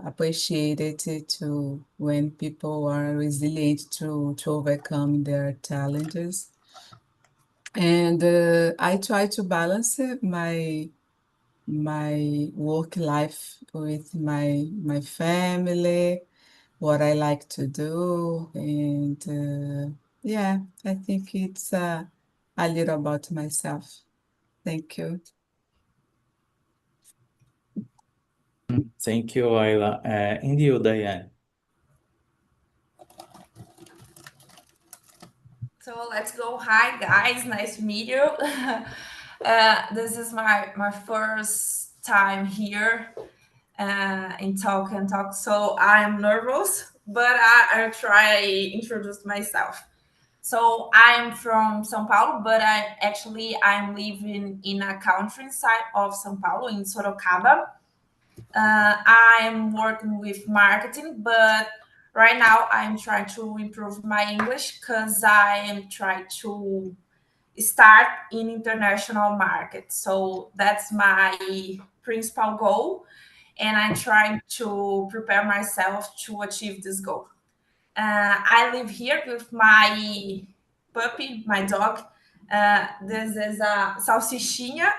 appreciated to when people are resilient to overcome their challenges. And I try to balance my work life with my family, what I like to do, and yeah, I think it's a little about myself. Thank you. Thank you, Ayla. And you, Diane? So let's go. Hi, guys. Nice to meet you. This is my first time here in Talk and Talk. So I am nervous, but I'll try introduce myself. So I'm from São Paulo, but I'm living in a countryside of São Paulo in Sorocaba. I'm working with marketing, but right now I'm trying to improve my English because I am trying to start in international market. So that's my principal goal, and I'm trying to prepare myself to achieve this goal. I live here with my puppy, my dog. This is a salsichinha,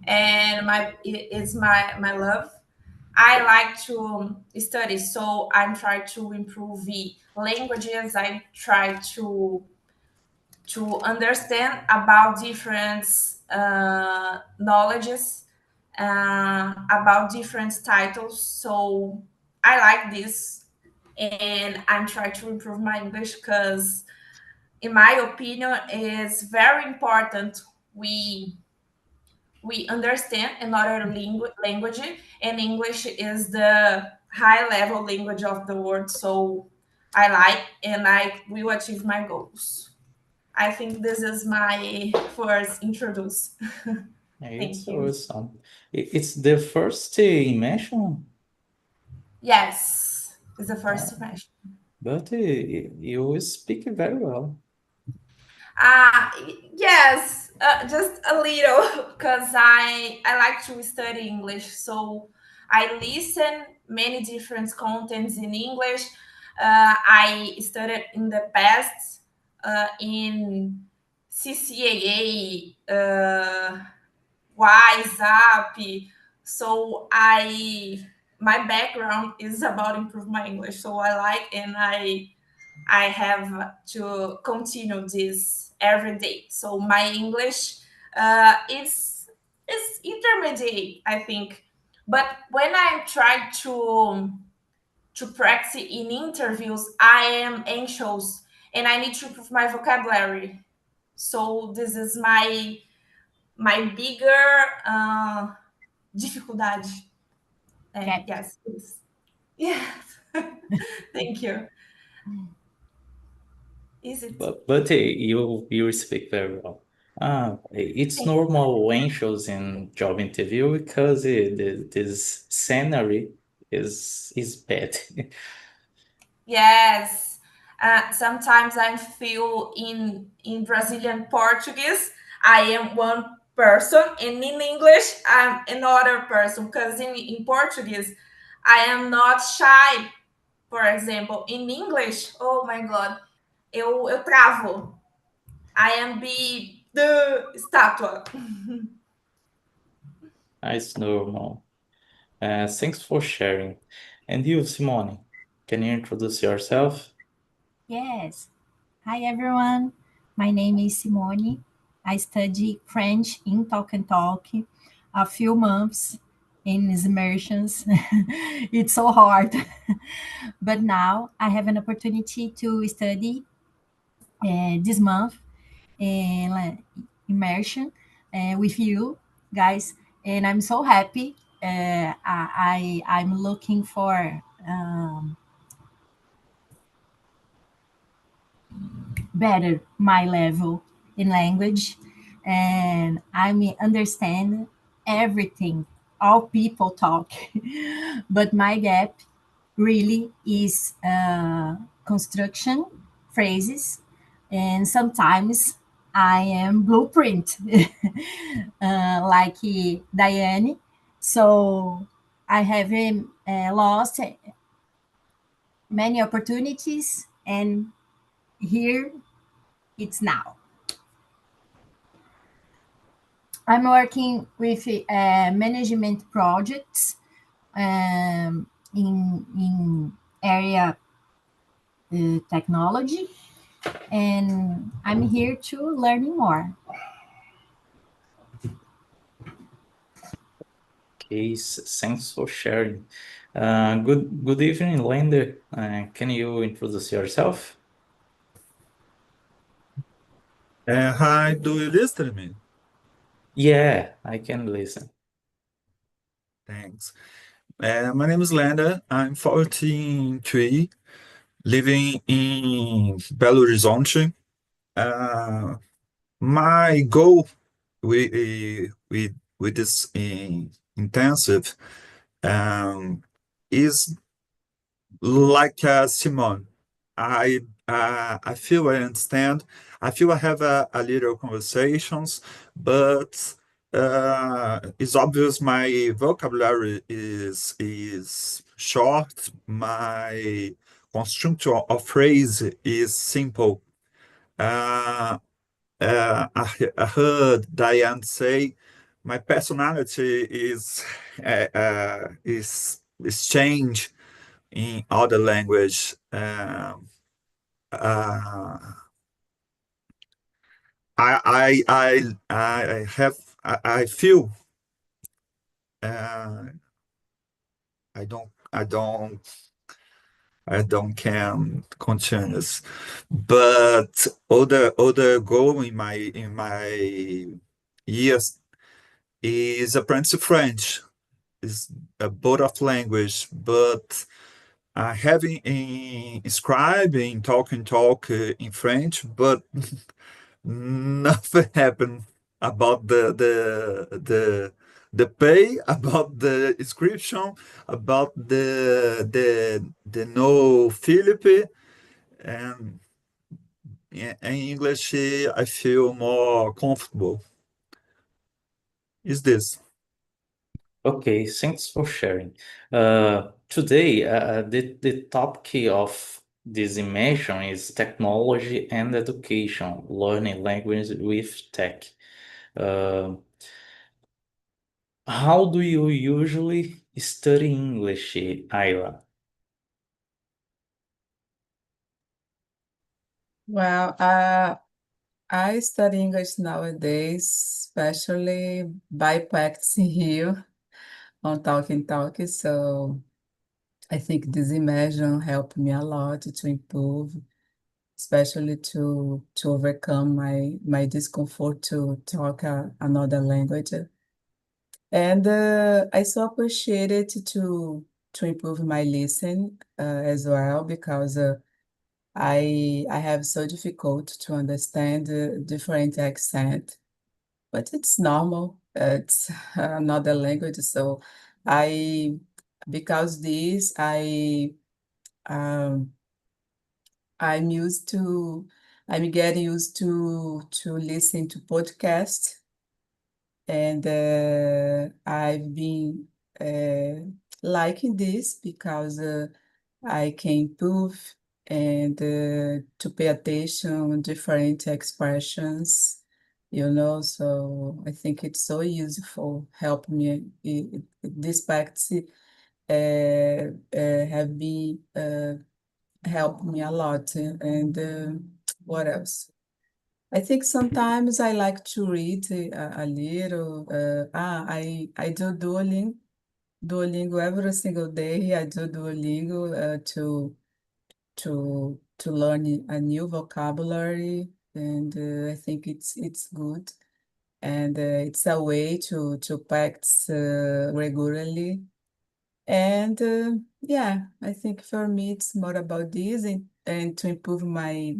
and it's my love. I like to study, so I'm trying to improve the languages. I try to understand about different knowledges, about different titles. So I like this, and I'm trying to improve my English because, in my opinion, it's very important we understand another language, and English is the high level language of the world. So I like, and I will achieve my goals. I think this is my first introduce. It's Thank you. awesome. It's the first immersion, Yes, it's the first uh, semester. but you speak very well. Yes, just a little, because I like to study English. So I listen many different contents in English. I studied in the past in CCAA, WhatsApp. So my background is about improve my English. So I like, and I have to continue this every day. So my English is intermediate, I think. But when I try to practice in interviews, I am anxious and I need to improve my vocabulary. So this is my bigger dificuldade. Gap. Yes, please. Yes. Thank you. Is it? But you speak very well. It's Thank you. normal when choosing job interview because this scenery is bad. Yes. Sometimes I feel in Brazilian Portuguese, I am one person, and in English, I'm another person. Because in Portuguese, I am not shy. For example, in English, oh my God, eu travo. I am the estátua. It's normal. Thanks for sharing. And you, Simone, can you introduce yourself? Yes. Hi, everyone. My name is Simone. I study French in Talk and Talk a few months in immersions. It's so hard. But now I have an opportunity to study this month in immersion with you guys. And I'm so happy. I'm looking for better my level in language, and I may understand everything all people talk. But my gap really is construction phrases, and sometimes I am blueprint like Diane. So I have lost many opportunities, and here it's now. I'm working with management projects in area technology, and I'm here to learning more. Okay, thanks for sharing. Good evening, Lander. Can you introduce yourself? Hi, do you listen to me? Yeah, I can listen. Thanks. My name is Landa. I'm 43, living in Belo Horizonte. My goal with this intensive is like Simone. I feel I understand. I feel I have a little conversations, but it's obvious my vocabulary is short. My construction of phrase is simple. I heard Diane say my personality is change in other language. Uh, I have I feel uh, I don't can continuous, but other goal in my years is apprentice French is a both of language, but having in scribing talk in French, but nothing happened about the pay, about the inscription, about the no Philip, and in English I feel more comfortable. Is this? Okay, thanks for sharing. Today, the topic of this immersion is technology and education, learning language with tech. Uh, how do you usually study English, Ayla? Well, I study English nowadays, especially by practicing here on Talking Talk. So I think this immersion helped me a lot to improve, especially to overcome my discomfort to talk another language. And I so appreciate it to improve my listen as well because I have so difficult to understand different accent, but it's normal. It's another language, so I because this um, I'm used to I'm getting used to listen to podcasts, and I've been liking this because I can improve and to pay attention on different expressions, so I think it's so useful, help me. These practice have been helped me a lot. And what else? I think sometimes I like to read a little. I do Duolingo every single day. I do Duolingo to learn a new vocabulary, and I think it's good, and it's a way to practice regularly. And yeah, I think for me it's more about this and to improve my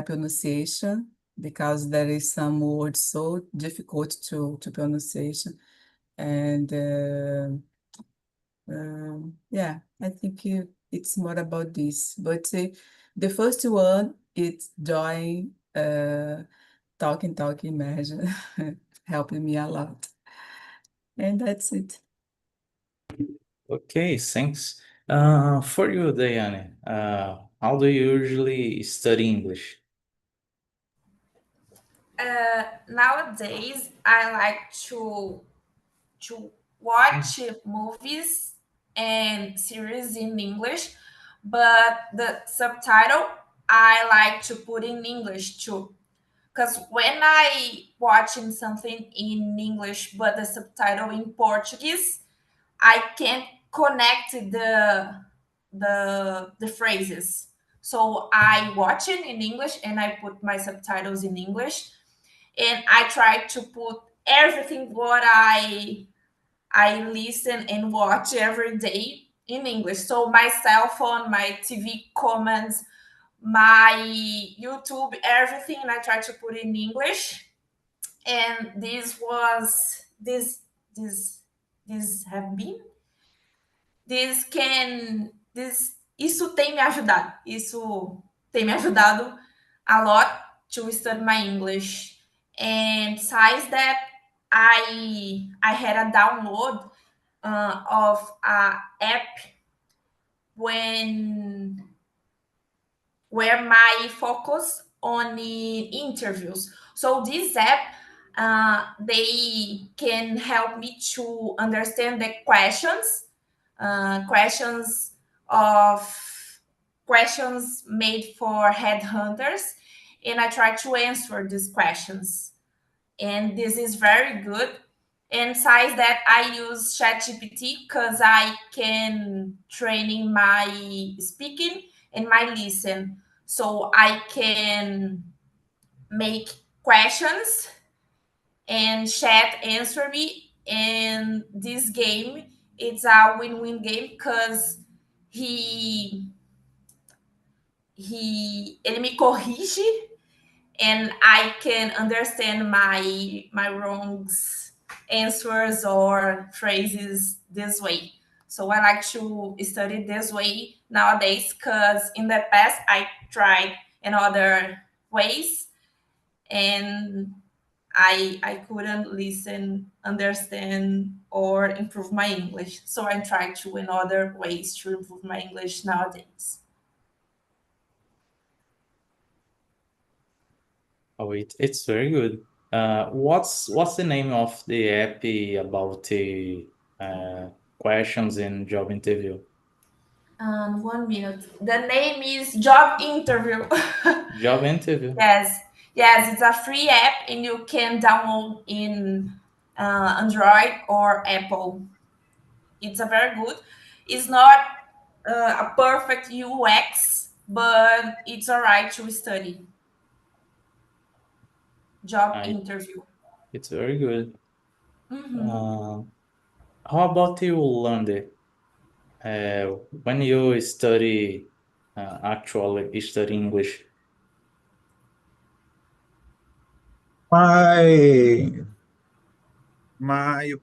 pronunciation because there is some words so difficult to pronunciation. And yeah, I think it's more about this. But the first one, it's joy, talking, imagine, helping me a lot. And that's it. Okay, thanks. For you, Diane, how do you usually study English? Nowadays, I like to watch movies and series in English, but the subtitle I like to put in English too. Because when I watching something in English but the subtitle in Portuguese, I can't connect the phrases. So I watch it in English and I put my subtitles in English, and I try to put everything what I listen and watch every day in English. So my cell phone, my TV comments, my YouTube, everything, and I try to put in English. And this have been this can this isso tem me ajudado. Isso tem me ajudado a lot to study my English. And besides that, I had a download of a app when where my focus on the interviews. So this app, they can help me to understand the questions of questions made for headhunters, and I try to answer these questions. And this is very good. And besides that, I use ChatGPT because I can training my speaking and my listen. So I can make questions and chat answer me. And this game, it's a win-win game because he ele me corrige and I can understand my wrongs answers or phrases this way. So I like to study this way nowadays because in the past I tried in other ways and I couldn't listen, understand, or improve my English. So I try to in other ways to improve my English nowadays. Oh, it's very good. What's the name of the app about the questions in job interview? 1 minute. The name is Job Interview. Job interview. Yes, it's a free app and you can download in Android or Apple. It's a very good. It's not a perfect UX, but it's alright to study. Job I- Interview. It's very good. Mhm. How about you, Lander? When you study actually study English, My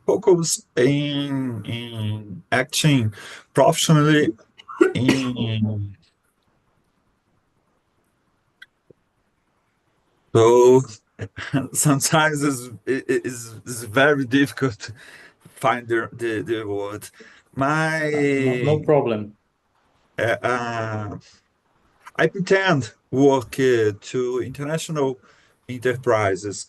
focus in acting professionally in so sometimes it's very difficult to find the word. no My problem. I pretend work to international enterprises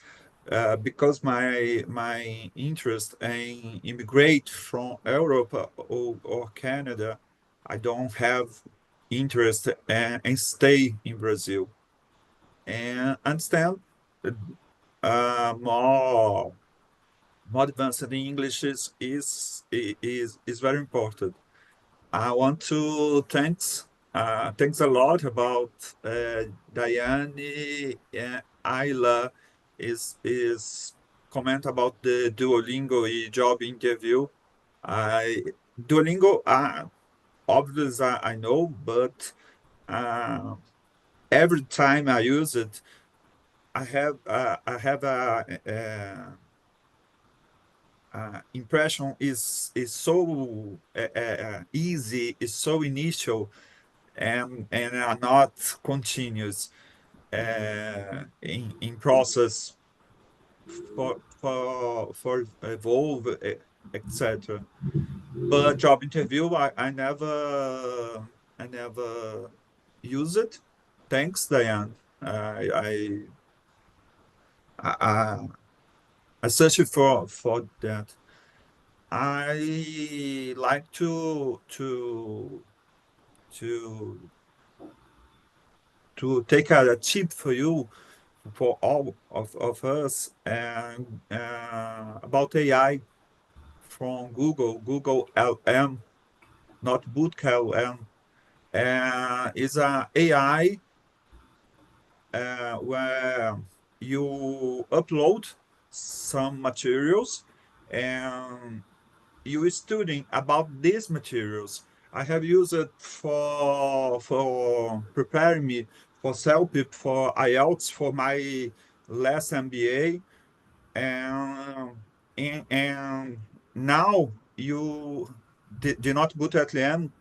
because my interest in immigrate from Europe or Canada. I don't have interest in stay in Brazil and understand more advanced in English is very important. I want to thanks a lot about Diane and Ayla is comment about the Duolingo job interview. I Duolingo obviously I know, but every time I use it, I have a impression is so easy, is so initial and are not continuous in process for evolve. etc. But job interview, I never use it. Thanks, Diane. I search for that. I like to take a tip for you, for all of us, and about AI from Google LM, not Bootcamp LM. Is a AI where you upload some materials and you studying about these materials. I have used it for preparing me for CELP, for IELTS, for my last MBA, and now you did not put at the end,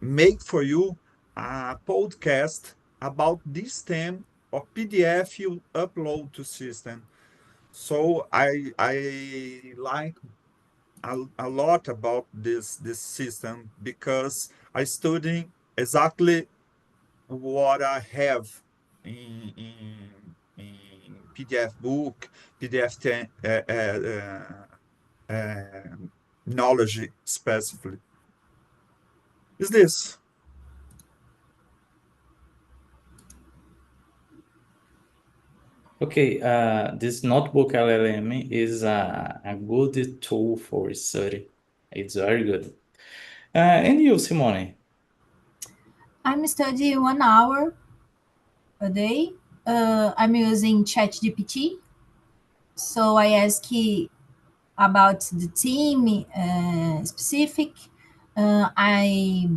make for you a podcast about this theme or PDF you upload to system. So I like a lot about this system because I study exactly what I have in PDF book, PDF knowledge specifically. Is this? Okay, this notebook LLM is a good tool for study. It's very good. And you, Simone? I'm studying 1 hour a day. I'm using ChatGPT. So I ask about the team specific. I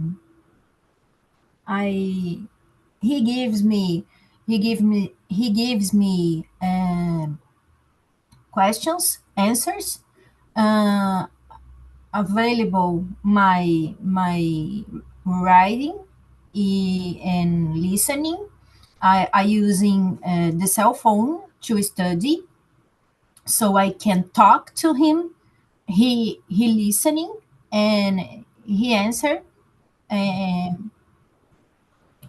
he gives me questions, answers, uh, available my writing and listening. I using the cell phone to study, so I can talk to him. He listening and he answer um,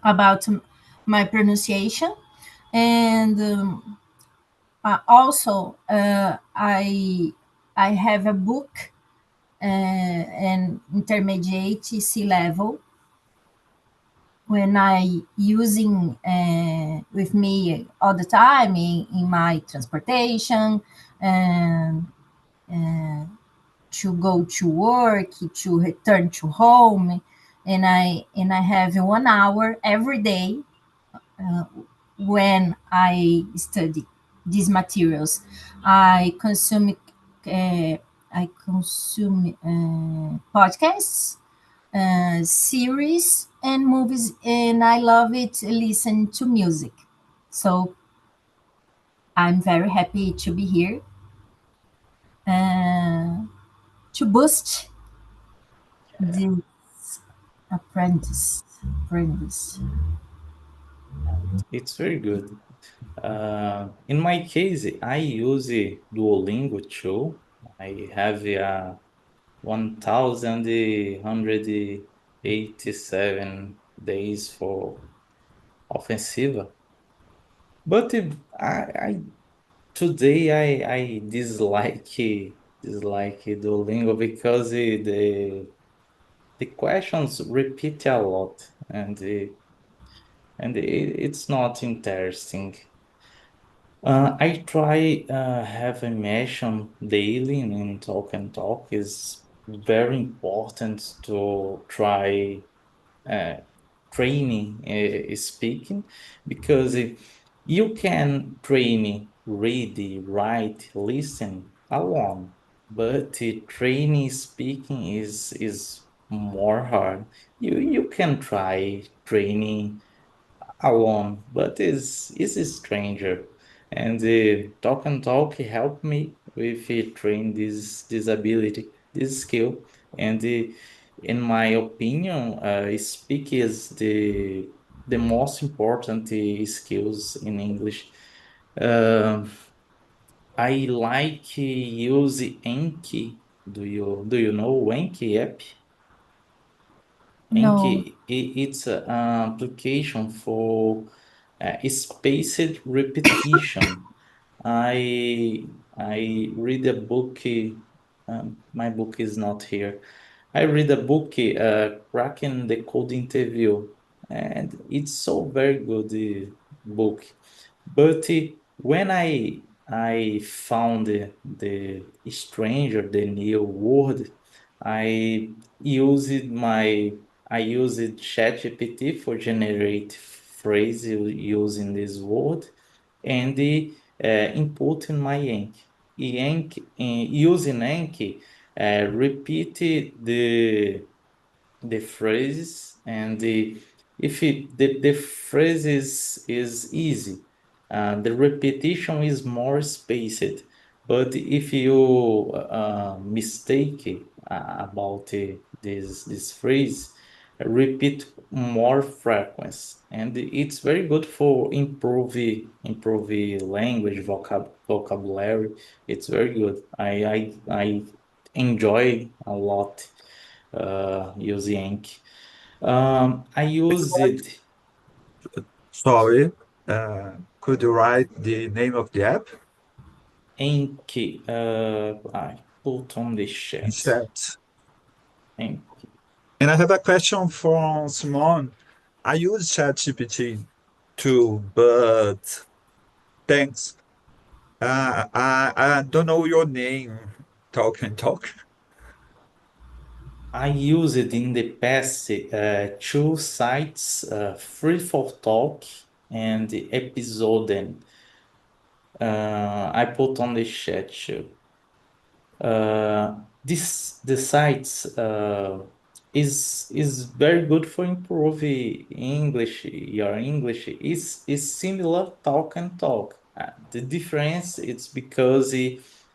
about my pronunciation, and also I have a book, an intermediate C level, when I using with me all the time in my transportation, and to go to work, to return to home, and I have 1 hour every day when I study these materials. I consume podcasts, series, and movies, and I love it. Listen to music, so I'm very happy to be here to boost this apprentice. It's very good. In my case, I use Duolingo too. I have 1,187 days for offensive. But I today I dislike Duolingo because the questions repeat a lot, and it's not interesting. I try have immersion daily in Talk and Talk. Is very important to try uh, training speaking, because you can train read, write, listen alone, but training speaking is more hard. You can try training alone, but is a stranger. And the Talk and Talk help me with train this ability, this skill. And in my opinion, speak is the most important skills in English. Um I like use Enki. Do you know Enki app? No. It's an application for spaced repetition. I I read a book. My book is not here. I read a book, Cracking the Code Interview, and it's so very good book. But when I found the stranger, the new word, I used my I used ChatGPT for generate phrase using this word and input in my using Enki, repeat the phrase and the phrase is easy, the repetition is more spaced, but if you mistake about this phrase, repeat more frequency, and it's very good for improve language vocabulary. It's very good. I enjoy a lot using Enki. I use it Sorry, could you write the name of the app Enki. I put on the in chat. chat? Enki. And I have a question from Simone. I use ChatGPT too, but thanks. I don't know your name. Talk and talk. I used in the past two sites, Free for Talk and Episoden. I put on the chat too. This the sites is very good for improving English. Your English is similar talk and talk. The difference it's because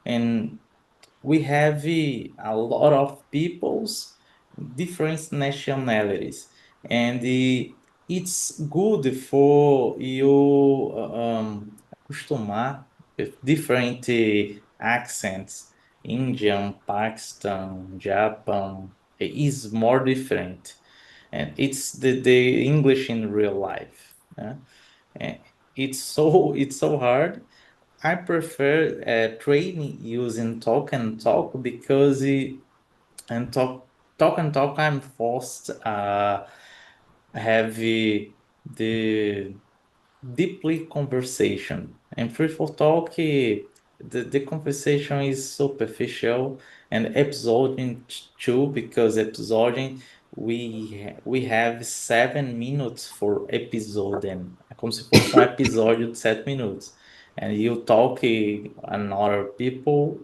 and we have a lot of peoples, different nationalities, and it's good for you acostumar with different accents. Indian, Pakistan, Japan is more different, and it's the English in real life. And it's so hard. I prefer training using talk and talk because and talk and talk I'm forced have the deeply conversation. And free for talk, the conversation is superficial, and episode too, because episode we have 7 minutes for episode, and é como se fosse episódio de 7 minutos, and you talk another people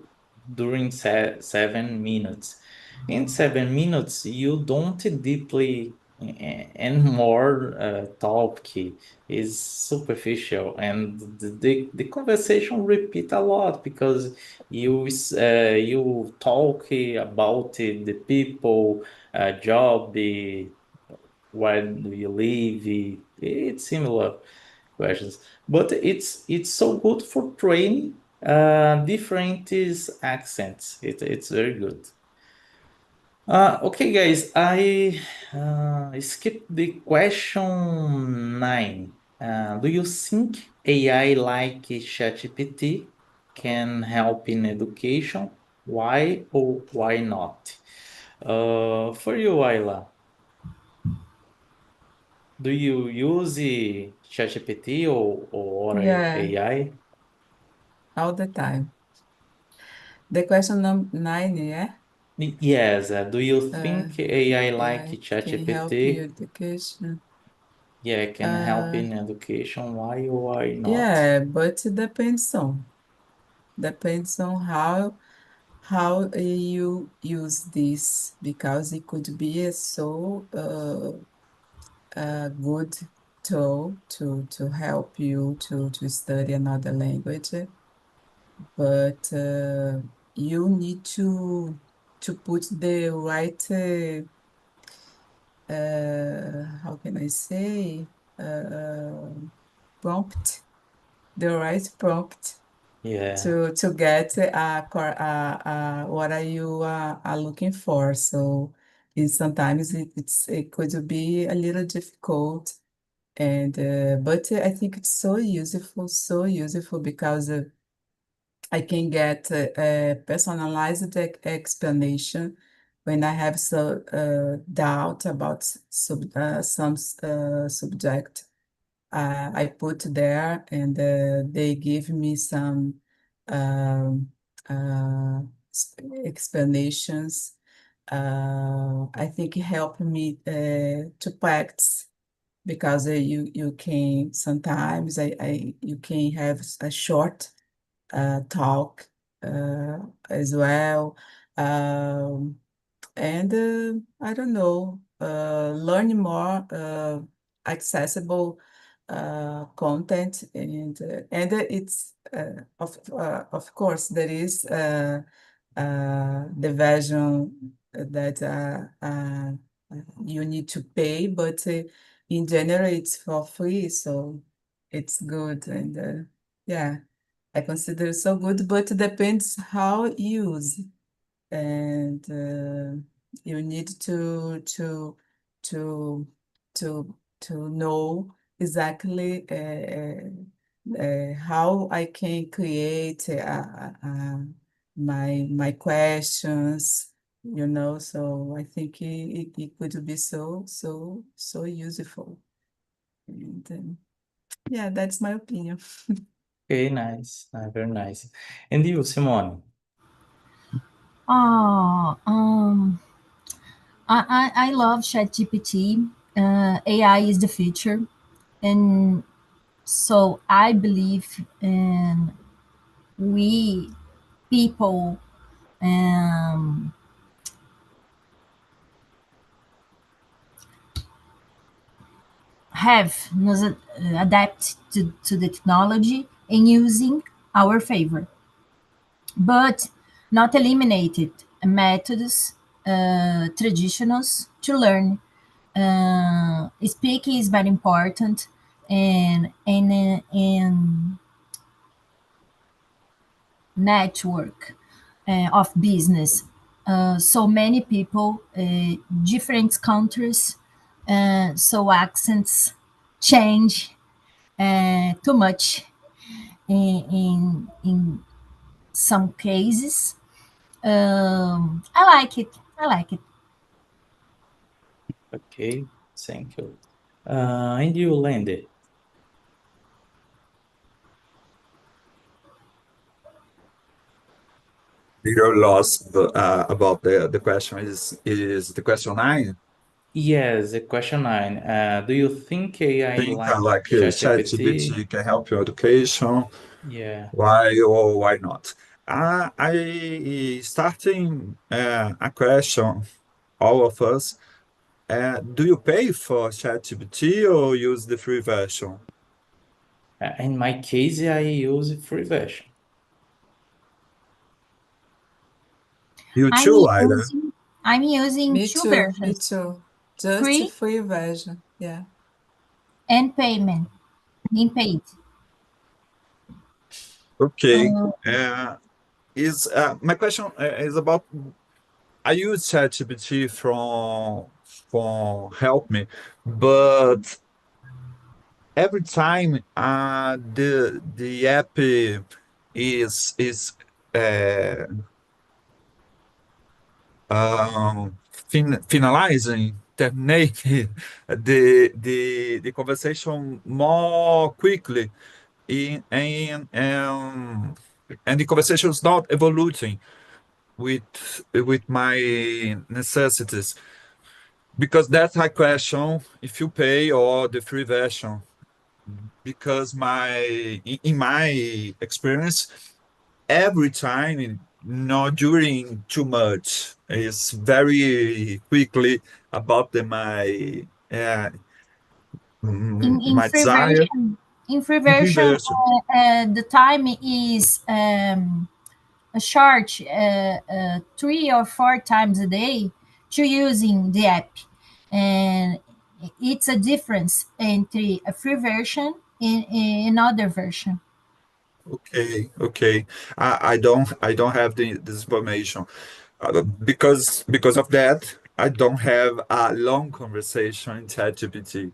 during 7 minutes. In 7 minutes, you don't deeply and more talk is superficial, and the conversation repeat a lot because you talk about the people, job, where do you live, it's similar questions, but it's so good for training different accents. It's very good. Okay, guys, I skipped the question 9. Do you think AI like ChatGPT can help in education? Why or why not? For you, Ayla, do you use ChatGPT or Yeah, AI? all the time. The question number 9, yeah? Yes, do you Uh, think AI like AI can help you ChatGPT? education. Yeah, can help Uh, in education. Why or why not? yeah, but it depends on how you use this, because it could be a so a good tool to help you to study another language, but you need to put the right how can I say, prompt, the right prompt. Yeah. to get what are you are looking for. So sometimes it could be a little difficult, and but I think it's so useful because I can get a personalized explanation when I have doubt about some subject. I put there, and they give me some um, uh, explanations. I think it helped me to practice because you can sometimes you can have a short talk uh, as well. Um, and I don't know, learn more accessible content, and it's of course there is the version that you need to pay, but in general it's for free, so it's good, and yeah, I consider it so good, but it depends how you use, and you need to to know exactly how I can create my questions, So I think it could be so useful, and yeah, that's my opinion. Okay, nice. Very nice. And you, Simone? Oh, I love ChatGPT. AI is the future, and so I believe in we people um, have nos adapt to the technology and using our favor, but not eliminated methods traditionals to learn. Speaking is very important, and network of business. So many people, different countries, so accents change too much in some cases. I like it. I like it. Okay, thank you. And you, Landy? You're lost about the question. Is the question 9? Yes, the question 9. Do you think AI Think like like ChatGPT? ChatGPT can help your education? Yeah. Why or why not? I starting a question, all of us. Do you pay for ChatGPT or use the free version? In my case, I use free version. You I'm too, Ida. using I'm using Me two too, me versions: too. Just a free free version. Yeah. and payment in paid. Okay. Uh, Is my question is about I use ChatGPT from help me, but every time the app is uh, finalizing, terminating the conversation more quickly, in, and the conversation is not evolving with my necessities, because that's my question, if you pay or the free version, because in my experience, every time, not during too much, it's very quickly about in my free desire. version, in free In free version, version. the time is a short, 3 or 4 times a day to using the app, and it's a difference entre a free version and another version. Okay. I don't have this information. Because of that, I don't have a long conversation in ChatGPT.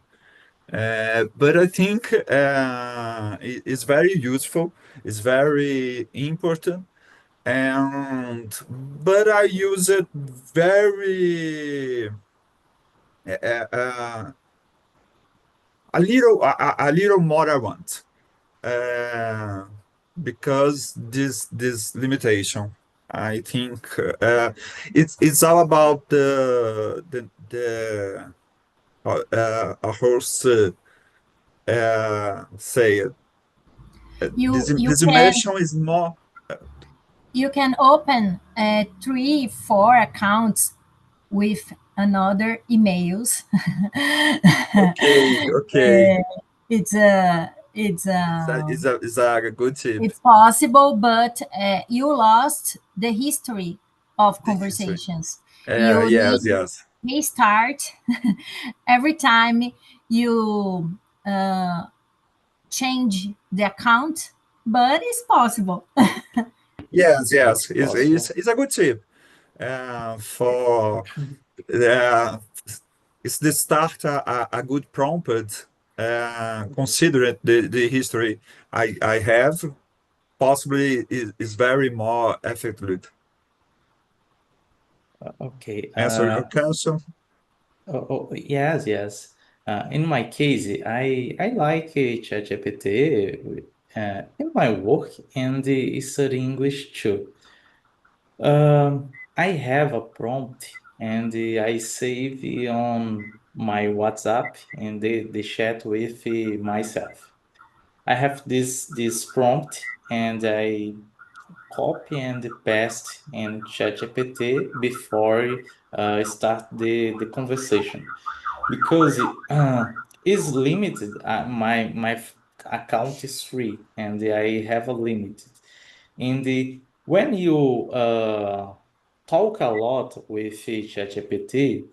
But I think it's very useful. It's very important, and but I use it very uh, uh, a little more I want, uh, because this limitation. I think it's all about the a horse say it. This You this can immersion is more. uh, you can open 3, 4 accounts with another emails. Okay. It's a good tip. It's possible, but you lost the history of The history. conversations. You Yes, need yes. restart every time you change the account, but it's possible. Yes. It's It's a good tip. For uh, Is the start a good prompt? Considering the history I have, possibly is very more effective. okay. Answer your question. Yes. In my case, I like ChatGPT in my work and study English too. I have a prompt and I save it on my WhatsApp and the chat with myself. I have this prompt and I copy and paste in ChatGPT before start the conversation because it's limited. Account is free and I have a limit. In the when you talk a lot with ChatGPT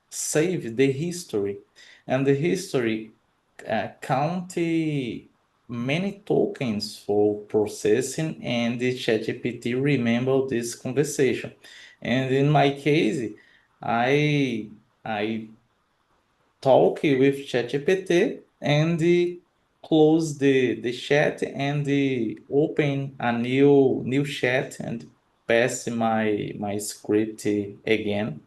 save the history, and the history count many tokens for processing, and the ChatGPT remember this conversation. And in my case, I talk with ChatGPT and close the chat and open a new chat and pass my script again.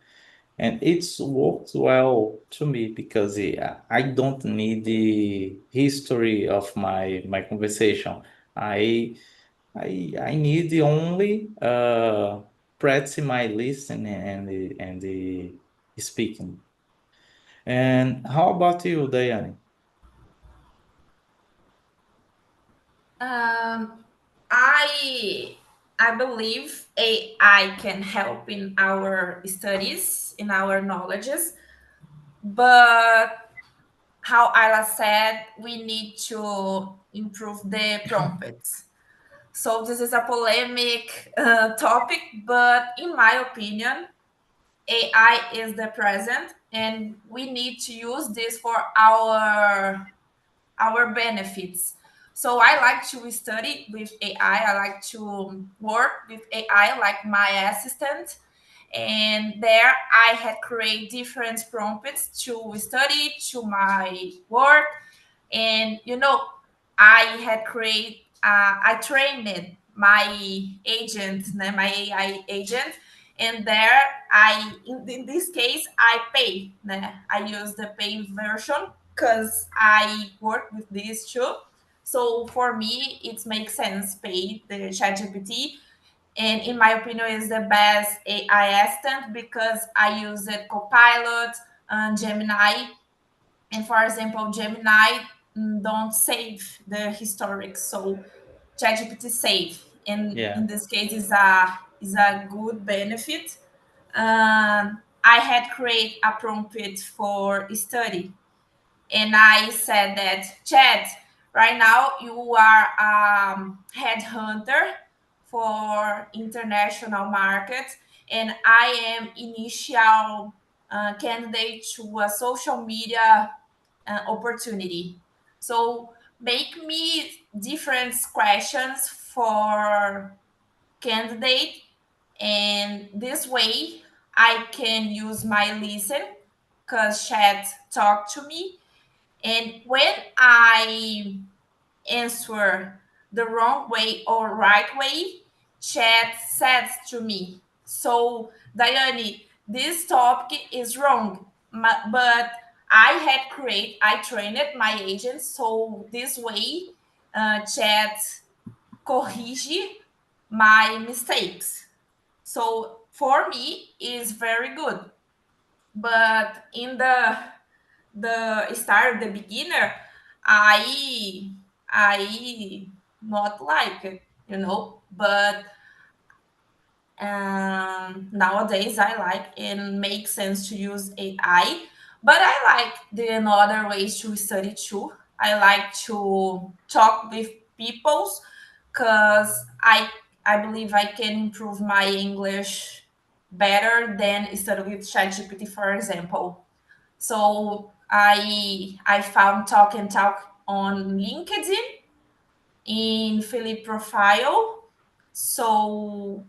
And it's worked well to me because I don't need the history of my conversation. I I need only practice my listening and the speaking. And how about you, Diane? Um, I I believe AI can help in our studies, in our knowledges, but how Ayla said, we need to improve the prompts. So this is a polemic topic, but in my opinion, AI is the present, and we need to use this for our benefits. So I like to study with AI. I like to work with AI like my assistant. And there I had create different prompts to study, to my work. And I had create I trained my agent, my AI agent, and there in this case I pay. I use the pay version because I work with this too. So for me, it makes sense pay the ChatGPT, and in my opinion, is the best AI assistant because I use it Copilot and Gemini. And for example, Gemini don't save the historic, so ChatGPT save. And Yeah. in this case, is a good benefit. I had create a prompt for study, and I said that, Chad, right now you are headhunter for international markets, and I am initial candidate to a social media opportunity. So make me different questions for candidate, and this way I can use my listen because chat talk to me, and when I answer the wrong way or right way, chat says to me, so Diane, this topic is wrong, but I trained my agent, so this way chat corrige my mistakes. So for me is very good. But in the start, the beginner, I not like it, But nowadays I like and makes sense to use AI. But I like the another ways to study too. I like to talk with people because I believe I can improve my English better than study with ChatGPT, for example. So I found Talk and Talk on LinkedIn in Philip profile. So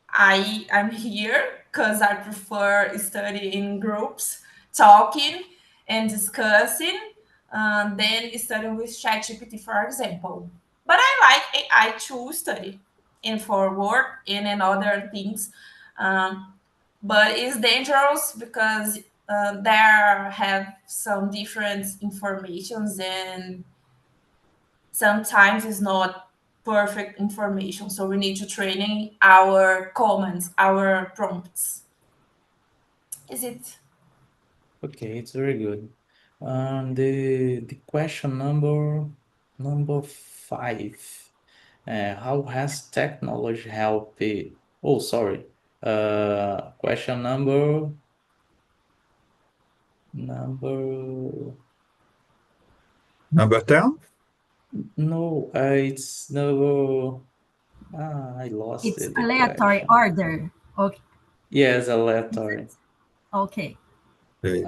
I'm here because I prefer studying in groups, talking and discussing, than studying with ChatGPT, for example. But I like AI to study and for work and in other things. Um, but it's dangerous because there have some different informations, and sometimes it's not perfect information. So we need to training our comments, our prompts. Is it? Okay, it's very good. The question number 5. How has technology helped? Oh, sorry. Question number. Number 10? No, it's number. I lost It's the aleatory question. order. Okay. Yes, aleatory. Okay. Okay.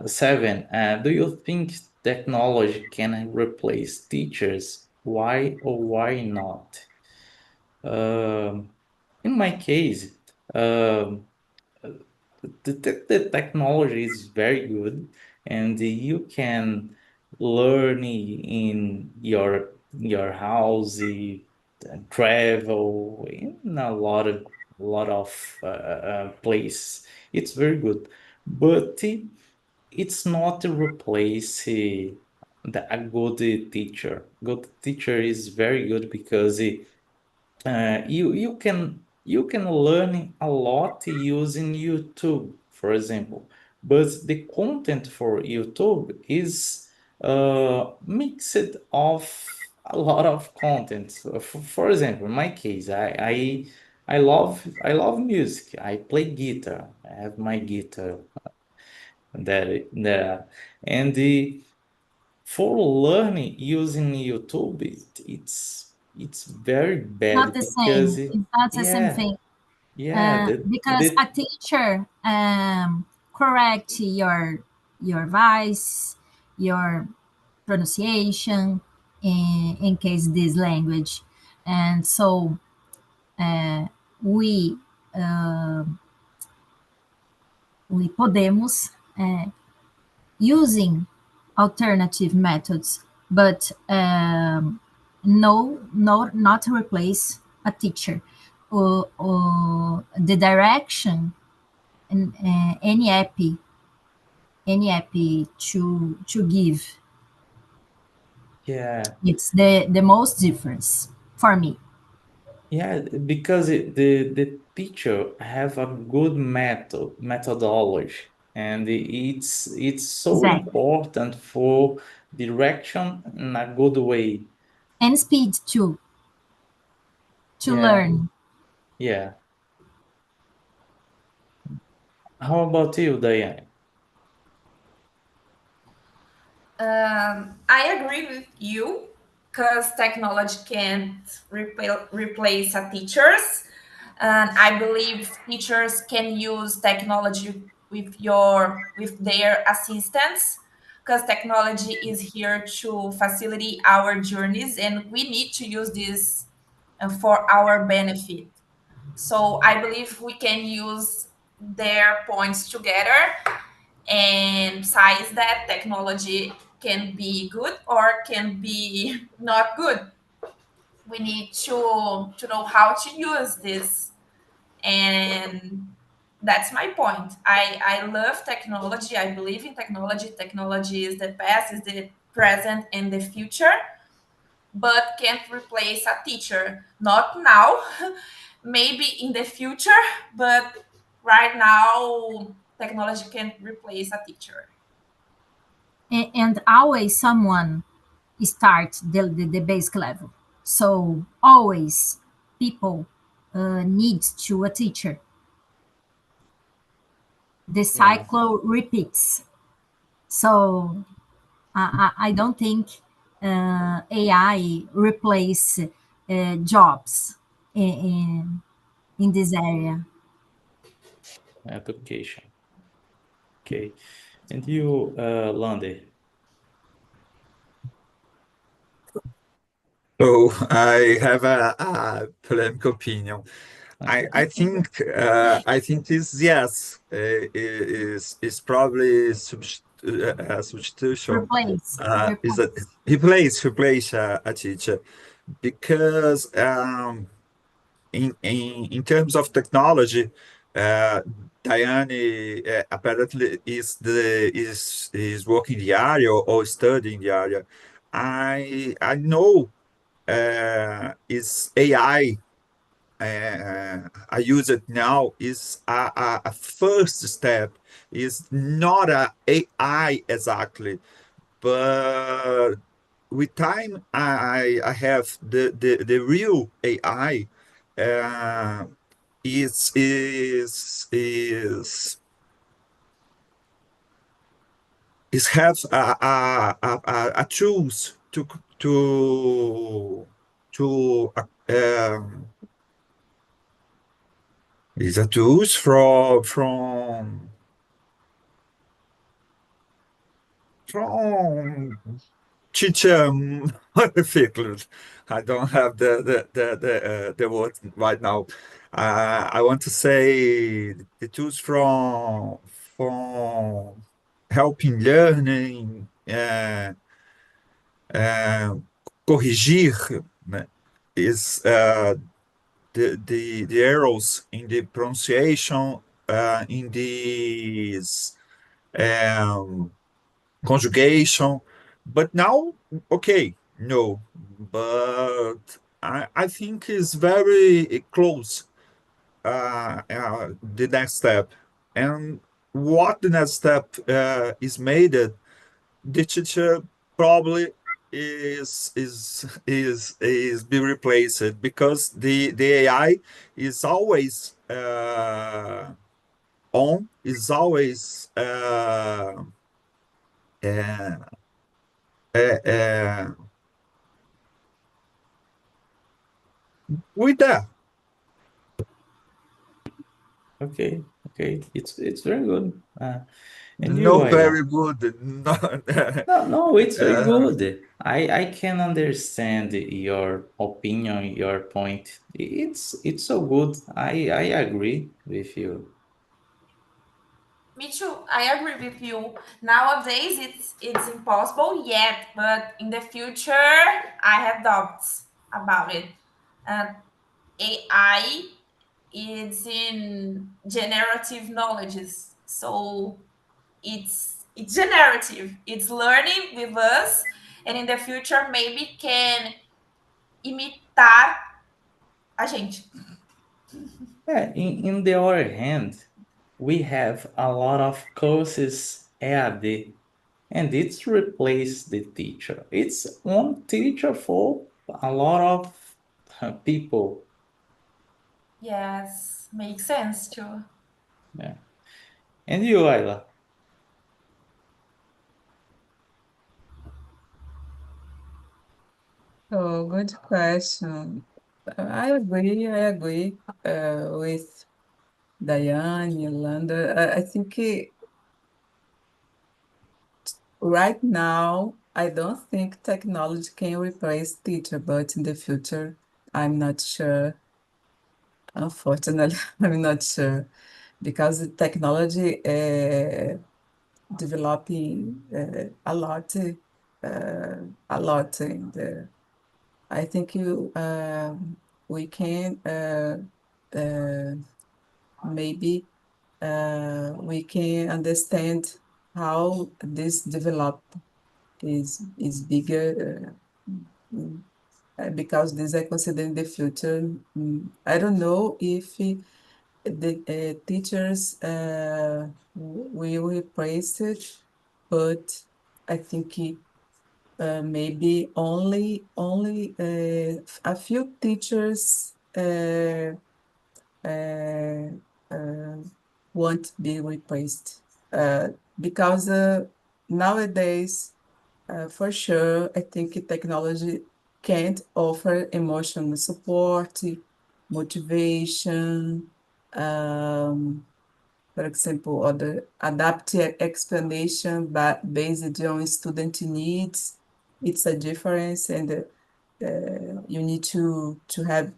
7. Do you think technology can replace teachers? Why or why not? In my case, um, the technology is very good, and you can learn in your house, travel in a lot of place. It's very good, but it's not to replace a good teacher. Good teacher is very good because you can learn a lot using YouTube, for example. But the content for YouTube is mixed of a lot of content. So for example, in my case, I love music. I play guitar. I have my guitar that and the for learning using YouTube, it's very Not bad the because same. It's not the same yeah, thing. yeah, Because a teacher correct your voice, your pronunciation in case this language, and so we we podemos using alternative methods, but no, not to replace a teacher. The direction in any app to give, yeah, it's the most difference for me. yeah, because the teacher have a good methodology, and it's so Exactly. important for direction in a good way. And speed too, to Yeah, learn. yeah. How about you, Diane? I agree with you because technology can't replace a teachers, and I believe teachers can use technology with their assistants because technology is here to facilitate our journeys, and we need to use this for our benefit. So I believe we can use their points together, and besides that, technology can be good or can be not good. We need to know how to use this, and that's my point. I love technology. I believe in technology. Technology is the past, is the present, and the future, but can't replace a teacher. Not now, maybe in the future, but right now, technology can't replace a teacher. And always someone start the basic level. So always people need to a teacher. The Yeah. cycle repeats. So I don't think AI replace jobs in this area. Education. Okay. And you, Landy? So I have a polemic opinion. I think is yes, is probably substitution. Replace. Is a Replace. replace a teacher because in terms of technology, uh, Diane apparently is working the area or studying the area. I know is AI I use it now is a first step. Is not a AI exactly, but with time I have the real AI is have a tools to is a tools from teacher difficult. I don't have the word right now. I want to say the tools from helping learning, corrigir, né, is the errors in the pronunciation, in this um, conjugation. But now, okay, no, but I think it's very close, the next step. And what the next step is made, the teacher probably is be replaced because the AI is always on, is always uh, uh, with that. Okay. Okay. It's very good. And you, No, Ayla? very good. No, No, no, it's very uh, good. I can understand your opinion, your point. It's so good. I agree with you. Me too. I agree with you. Nowadays, it's impossible yet, but in the future, I have doubts about it. Uh, AI is in generative knowledges, so it's generative. It's learning with us, and in the future, maybe can imitar a gente. Yeah, in the other hand, we have a lot of courses EAD, and it's replaced the teacher. It's one teacher for a lot of people. Yes, makes sense too. Yeah. And you, Ayla? Oh, good question. I agree with Diane, Yolanda. I think Right now, I don't think technology can replace teacher, but in the future, I'm not sure. Unfortunately, I'm not sure because the technology developing a lot, and I think we can uh, maybe we can understand how this develop is bigger because these are considered the future. I don't know if the teachers will replace it, but I think maybe only a few teachers uh, uh, won't be replaced because nowadays, for sure, I think technology can't offer emotional support, motivation, for example, or the adaptive explanation but based on student needs. It's a difference, and you need to have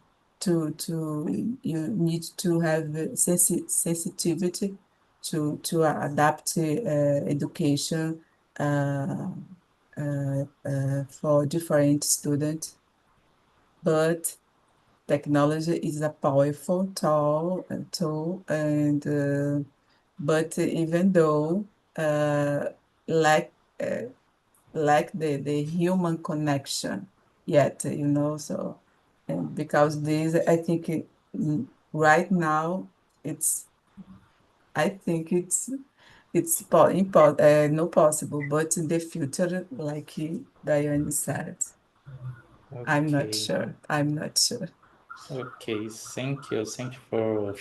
you need to have sensitivity to adapt education uh, for different students. But technology is a powerful tool, and but even though lack uh, lack the human connection yet, so and because this, I think right now it's I think no possible, but in the future, like Diane said, I'm not Okay. sure. I'm not sure. Okay. Thank you. Thank you for